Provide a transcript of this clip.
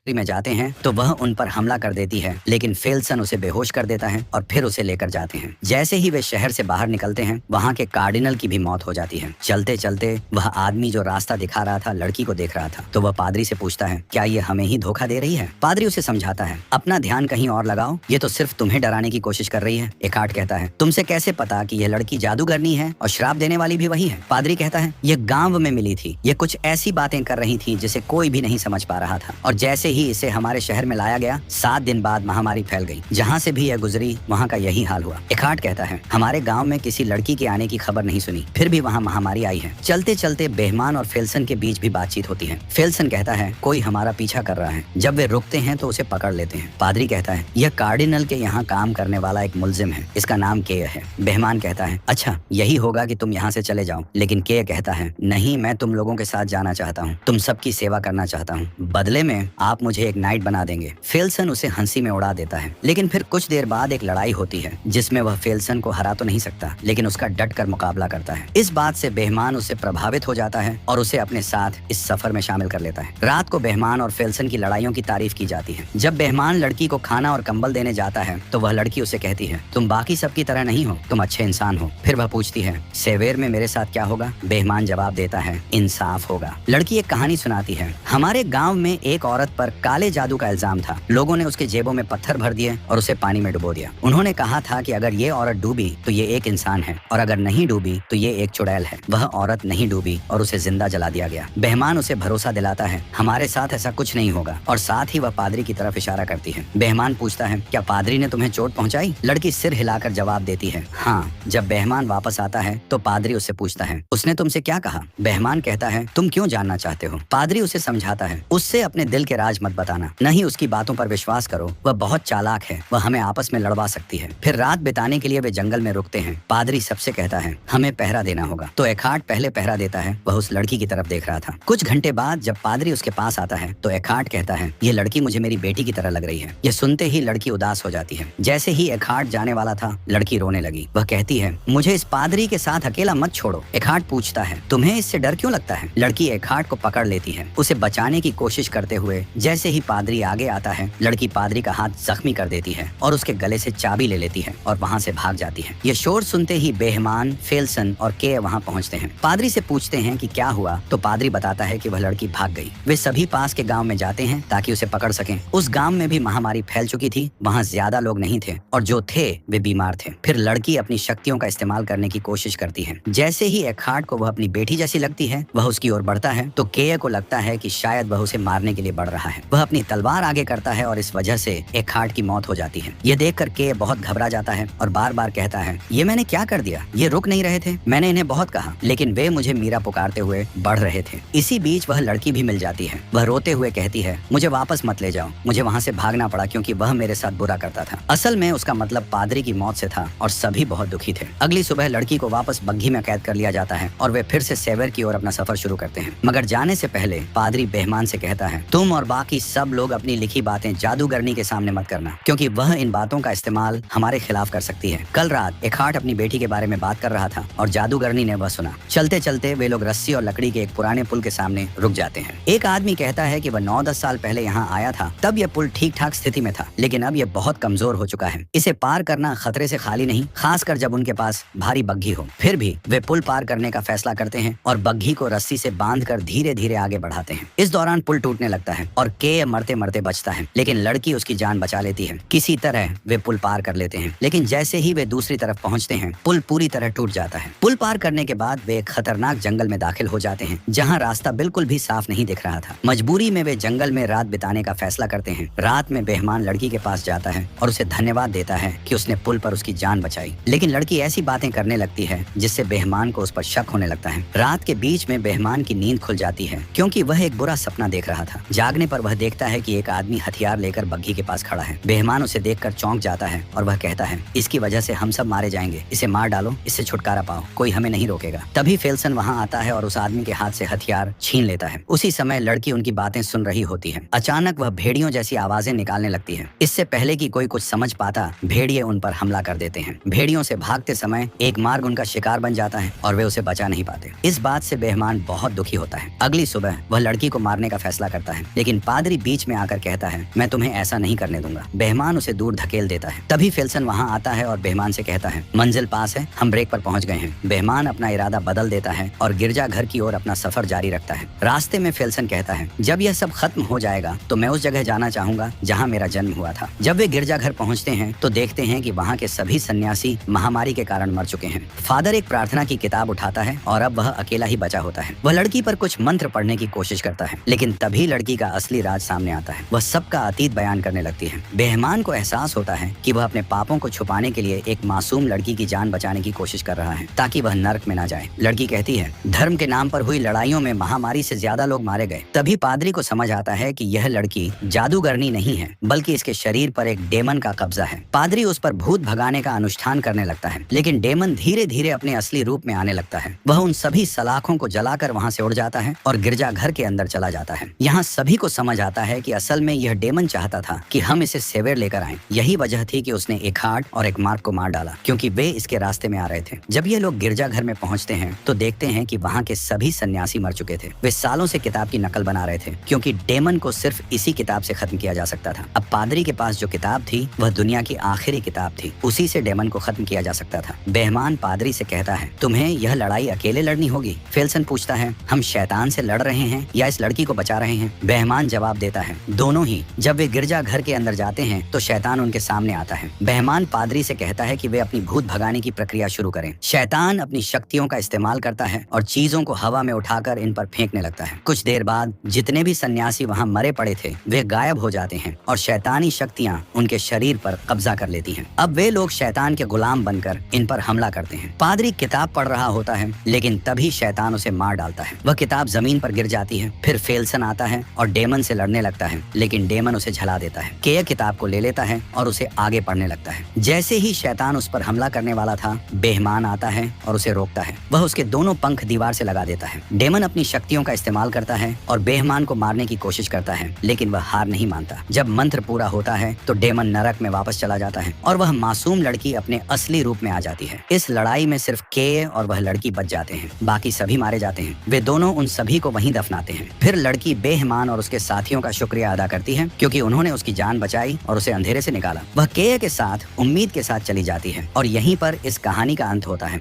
में जाते हैं तो वह उन पर हमला कर देती है, लेकिन फेल्सन उसे बेहोश कर देता है और फिर उसे लेकर जाते हैं। जैसे ही वे शहर से बाहर निकलते हैं, वहाँ के कार्डिनल की भी मौत हो जाती है। चलते चलते वह आदमी जो रास्ता दिखा रहा था लड़की को देख रहा था, तो वह पादरी से पूछता है, क्या ये हमें ही धोखा दे रही है? पादरी उसे समझाता है, अपना ध्यान कहीं और लगाओ, ये तो सिर्फ तुम्हें डराने की कोशिश कर रही है। एकार्ट कहता है, तुमसे कैसे पता कि यह लड़की जादूगरनी है और श्राप देने वाली भी वही है? पादरी कहता है, ये गांव में मिली थी, ये कुछ ऐसी बातें कर रही थी जिसे कोई भी नहीं समझ पा रहा था, और जैसे ही इसे हमारे शहर में लाया गया 7 दिन बाद महामारी फैल गई। जहाँ से भी यह गुजरी वहाँ का यही हाल हुआ। एकार्ट कहता है, हमारे गाँव में किसी लड़की के आने की खबर नहीं सुनी, फिर भी वहाँ महामारी आई है। चलते चलते बेहमान और फेल्सन के बीच भी बातचीत होती है। फेल्सन कहता है, कोई हमारा पीछा कर रहा है, जब वे रुकते हैं तो उसे पकड़ लेते हैं। पादरी कहता है, यह कार्डिनल के यहाँ काम करने वाला एक मुल्जिम है, इसका नाम के है। बेहमान कहता है, अच्छा यही होगा कि तुम यहाँ से चले जाओ, लेकिन के कहता है, नहीं, मैं तुम लोगों के साथ जाना चाहता हूँ, तुम सबकी सेवा करना चाहता हूँ, बदले में आप मुझे एक नाइट बना देंगे। फेल्सन उसे हंसी में उड़ा देता है, लेकिन फिर कुछ देर बाद एक लड़ाई होती है जिसमें वह फेल्सन को हरा तो नहीं सकता, लेकिन उसका डट कर मुकाबला करता है। इस बात से बेहमान उससे प्रभावित हो जाता है और उसे अपने साथ इस सफर में शामिल कर लेता है। रात को बेहमान और फेल्सन की लड़ाइयों की तारीफ की जाती है। जब बेहमान लड़की को खाना और कंबल देने जाता है तो वह लड़की उसे कहती है, तुम बाकी सबकी तरह नहीं हो, तुम अच्छे इंसान हो। फिर वह पूछती है, सेवेर में मेरे साथ क्या होगा? बेहमान जवाब देता है, इंसाफ होगा। लड़की एक कहानी सुनाती है, हमारे गाँव में एक औरत पर काले जादू का इल्जाम था। लोगों ने उसके जेबों में पत्थर भर दिए और उसे पानी में डुबो दिया। उन्होंने कहा था कि अगर ये औरत डूबी तो ये एक इंसान है, और अगर नहीं डूबी तो ये एक चुड़ैल है। वह औरत नहीं डूबी और उसे जिंदा जला दिया गया। बेहमान उसे भरोसा दिलाता है, हमारे साथ ऐसा कुछ नहीं होगा, और साथ ही वह पादरी की तरफ इशारा करती है। बेहमान पूछता है, क्या पादरी ने तुम्हें चोट पहुंचाई? लड़की सिर हिलाकर जवाब देती है, हाँ। जब बेहमान वापस आता है तो पादरी उससे पूछता है, उसने तुमसे क्या कहा? बेहमान कहता है, तुम क्यों जानना चाहते हो? पादरी उसे समझाता है, उससे अपने दिल के राज मत बताना, नहीं उसकी बातों पर विश्वास करो, वह बहुत चालाक है, वह हमें आपस में लड़वा सकती है। फिर रात बिताने के लिए वे जंगल में रुकते हैं। पादरी सबसे कहता है, हमें पहरा देना होगा, तो एकार्ट पहले पहरा देता है। वह उस लड़की की तरफ देख रहा था। कुछ घंटे बाद जब पादरी उसके पास आता है तो एकार्ट कहता है, ये लड़की मुझे मेरी बेटी की तरह लग रही है। यह सुनते ही लड़की उदास हो जाती है। जैसे ही एकार्ट जाने वाला था, लड़की रोने लगी। वह कहती है, मुझे इस पादरी के साथ अकेला मत छोड़ो। एकार्ट पूछता है, तुम्हें इससे डर क्यों लगता है? लड़की एकार्ट को पकड़ लेती है, उसे बचाने की कोशिश करते हुए। जैसे ही पादरी आगे आता है, लड़की पादरी का हाथ जख्मी कर देती है और उसके गले से चाबी ले लेती है और वहाँ से भाग जाती है। ये शोर सुनते ही बेहमान, फेल्सन और के वहाँ पहुँचते हैं। पादरी से पूछते हैं कि क्या हुआ, तो पादरी बताता है कि वह लड़की भाग गई। वे सभी पास के गांव में जाते हैं ताकि उसे पकड़ सकें। उस गांव में भी महामारी फैल चुकी थी, वहाँ ज्यादा लोग नहीं थे, और जो थे वे बीमार थे। फिर लड़की अपनी शक्तियों का इस्तेमाल करने की कोशिश करती है। जैसे ही एकार्ट को वह अपनी बेटी जैसी लगती है, वह उसकी ओर बढ़ता है तो के को लगता है कि शायद वह उसे मारने के लिए बढ़ रहा है। वह अपनी तलवार आगे करता है और इस वजह से एकार्ट की मौत हो जाती है। ये देखकर के बहुत घबरा जाता है और बार बार कहता है, ये मैंने क्या कर दिया? ये रुक नहीं रहे थे, मैंने इन्हें बहुत कहा, लेकिन वे मुझे मीरा पुकारते हुए बढ़ रहे थे। इसी बीच वह लड़की भी मिल जाती है। वह रोते हुए कहती है, मुझे वापस मत ले जाओ, मुझे वहाँ से भागना पड़ा क्योंकि वह मेरे साथ बुरा करता था। असल में उसका मतलब पादरी की मौत से था और सभी बहुत दुखी थे। अगली सुबह लड़की को वापस बग्घी में कैद कर लिया जाता है और वे फिर से सेवर की ओर अपना सफर शुरू करते हैं। मगर जाने से पहले पादरी बेहमान से कहता है, तुम और बाकी सब लोग अपनी लिखी बातें जादूगरनी के सामने मत करना, क्योंकि वह इन बातों का इस्तेमाल हमारे खिलाफ कर सकती है। कल रात एकार्ट अपनी बेटी के बारे में बात कर रहा था और जादूगरनी ने वह सुना। चलते चलते वे लोग रस्सी और लकड़ी के एक पुराने पुल के सामने रुक जाते हैं। एक आदमी कहता है कि वह 9-10 साल पहले यहाँ आया था, तब यह पुल ठीक ठाक स्थिति में था, लेकिन अब यह बहुत कमजोर हो चुका है। इसे पार करना खतरे से खाली नहीं, खासकर जब उनके पास भारी बग्घी हो। फिर भी वे पुल पार करने का फैसला करते हैं और बग्घी को रस्सी से बांधकर धीरे धीरे आगे बढ़ाते हैं। इस दौरान पुल टूटने लगता है और के मरते मरते बचता है, लेकिन लड़की उसकी जान बचा लेती है। किसी तरह वे पुल पार कर लेते हैं, लेकिन जैसे ही वे दूसरी तरफ पहुंचते हैं, पुल पूरी तरह टूट जाता है। पुल पार करने के बाद वे एक खतरनाक जंगल में दाखिल हो जाते हैं, जहां रास्ता बिल्कुल भी साफ नहीं दिख रहा था। मजबूरी में वे जंगल में रात बिताने का फैसला करते हैं। रात में बेहमान लड़की के पास जाता है और उसे धन्यवाद देता है कि उसने पुल पर उसकी जान बचाई, लेकिन लड़की ऐसी बातें करने लगती है जिससे बेहमान को उस पर शक होने लगता है। रात के बीच में बेहमान की नींद खुल जाती है क्योंकि वह एक बुरा सपना देख रहा था। जागने पर वह देखता है कि एक आदमी हथियार लेकर बग्घी के पास खड़ा है। बेहमान उसे देखकर चौंक जाता है और वह कहता है, इसकी वजह से हम सब मारे जाएंगे, इसे मार डालो, इससे छुटकारा पाओ, कोई हमें नहीं रोकेगा। तभी फेल्सन वहाँ आता है और उस आदमी के हाथ से हथियार छीन लेता है। उसी समय लड़की उनकी बातें सुन रही होती है। अचानक वह भेड़ियों जैसी आवाजें निकालने लगती है। इससे पहले कि कोई कुछ समझ पाता, भेड़िए उन पर हमला कर देते हैं। भेड़ियों से भागते समय एक मार्ग उनका शिकार बन जाता है और वे उसे बचा नहीं पाते। इस बात से बेहमान बहुत दुखी होता है। अगली सुबह वह लड़की को मारने का फैसला करता है, लेकिन पादरी बीच में आकर कहता है, मैं तुम्हें ऐसा नहीं करने दूंगा। बेहमान उसे दूर धकेल देता है। तभी फेल्सन वहाँ आता है और बेहमान से कहता है, मंजिल पास है, हम ब्रेक पर पहुंच गए हैं। बेहमान अपना इरादा बदल देता है और गिरजाघर की ओर अपना सफर जारी रखता है। रास्ते में फेल्सन कहता है, जब यह सब खत्म हो जाएगा तो मैं उस जगह जाना चाहूंगा जहाँ मेरा जन्म हुआ था। जब वे गिरजाघर पहुँचते हैं तो देखते हैं कि वहाँ के सभी सन्यासी महामारी के कारण मर चुके हैं। फादर एक प्रार्थना की किताब उठाता है और अब वह अकेला ही बचा होता है। वह लड़की पर कुछ मंत्र पढ़ने की कोशिश करता है, लेकिन तभी लड़की का असली राज सामने आता है। वह सबका अतीत बयान करने लगती है। बेहमान को एहसास होता है कि वह अपने पापों को छुपाने के लिए एक मासूम लड़की की जान बचाने की कोशिश कर रहा है ताकि वह नर्क में न जाए। लड़की कहती है, धर्म के नाम पर हुई लड़ाइयों में महामारी से ज्यादा लोग मारे गए। तभी पादरी को समझ आता है कि यह लड़की जादूगरनी नहीं है, बल्कि इसके शरीर पर एक डेमन का कब्जा है। पादरी उस पर भूत भगाने का अनुष्ठान करने लगता है, लेकिन डेमन धीरे धीरे अपने असली रूप में आने लगता है। वह उन सभी सलाखों को जलाकर वहाँ से उड़ जाता है और गिरजाघर के अंदर चला जाता है। यहाँ सभी को समझ आता है कि असल में यह डेमन चाहता था कि हम इसे सेवेर लेकर आएं। यही वजह थी कि उसने एक हार्ड और एक मार्क को मार डाला, क्योंकि वे इसके रास्ते में आ रहे थे। जब ये लोग गिरजाघर में पहुंचते हैं तो देखते हैं कि वहाँ के सभी सन्यासी मर चुके थे। वे सालों से किताब की नकल बना रहे थे, क्योंकि डेमन को सिर्फ इसी किताब से खत्म किया जा सकता था। अब पादरी के पास जो किताब थी वह दुनिया की आखिरी किताब थी, उसी से डेमन को खत्म किया जा सकता था। बेहमान पादरी से कहता है, तुम्हें यह लड़ाई अकेले लड़नी होगी। फेल्सन पूछता है, हम शैतान से लड़ रहे हैं या इस लड़की को बचा रहे हैं? बेहमान जवाब देता है, दोनों ही। जब वे गिरजाघर के अंदर जाते हैं तो शैतान उनके सामने आता है। बेहमान पादरी से कहता है कि वे अपनी भूत भगाने की प्रक्रिया शुरू करें। शैतान अपनी शक्तियों का इस्तेमाल करता है और चीजों को हवा में उठाकर इन पर फेंकने लगता है। कुछ देर बाद जितने भी सन्यासी वहाँ मरे पड़े थे वे गायब हो जाते हैं और शैतानी शक्तियाँ उनके शरीर पर कब्जा कर लेती हैं। अब वे लोग शैतान के गुलाम बनकर इन पर हमला करते हैं। पादरी किताब पढ़ रहा होता है, लेकिन तभी शैतान उसे मार डालता है। वह किताब जमीन पर गिर जाती है। फिर फेल्सन आता है और डेमन से लड़ने लगता है, लेकिन डेमन उसे झला देता है। केय किताब को ले लेता है और उसे आगे पढ़ने लगता है। जैसे ही शैतान उस पर हमला करने वाला था, बेहमान आता है और उसे रोकता है। वह उसके दोनों पंख दीवार से लगा देता है। डेमन अपनी शक्तियों का इस्तेमाल करता है और बेहमान को मारने की कोशिश करता है, लेकिन वह हार नहीं मानता। जब मंत्र पूरा होता है तो डेमन नरक में वापस चला जाता है और वह मासूम लड़की अपने असली रूप में आ जाती है। इस लड़ाई में सिर्फ केय और वह लड़की बच जाते हैं, बाकी सभी मारे जाते हैं। वे दोनों उन सभी को वहीं दफनाते हैं। फिर लड़की बेहमान और उसके साथियों का शुक्रिया अदा करती है, क्योंकि उन्होंने उसकी जान बचाई और उसे अंधेरे से निकाला। वह केय के साथ उम्मीद के साथ चली जाती है और यहीं पर इस कहानी का अंत होता है।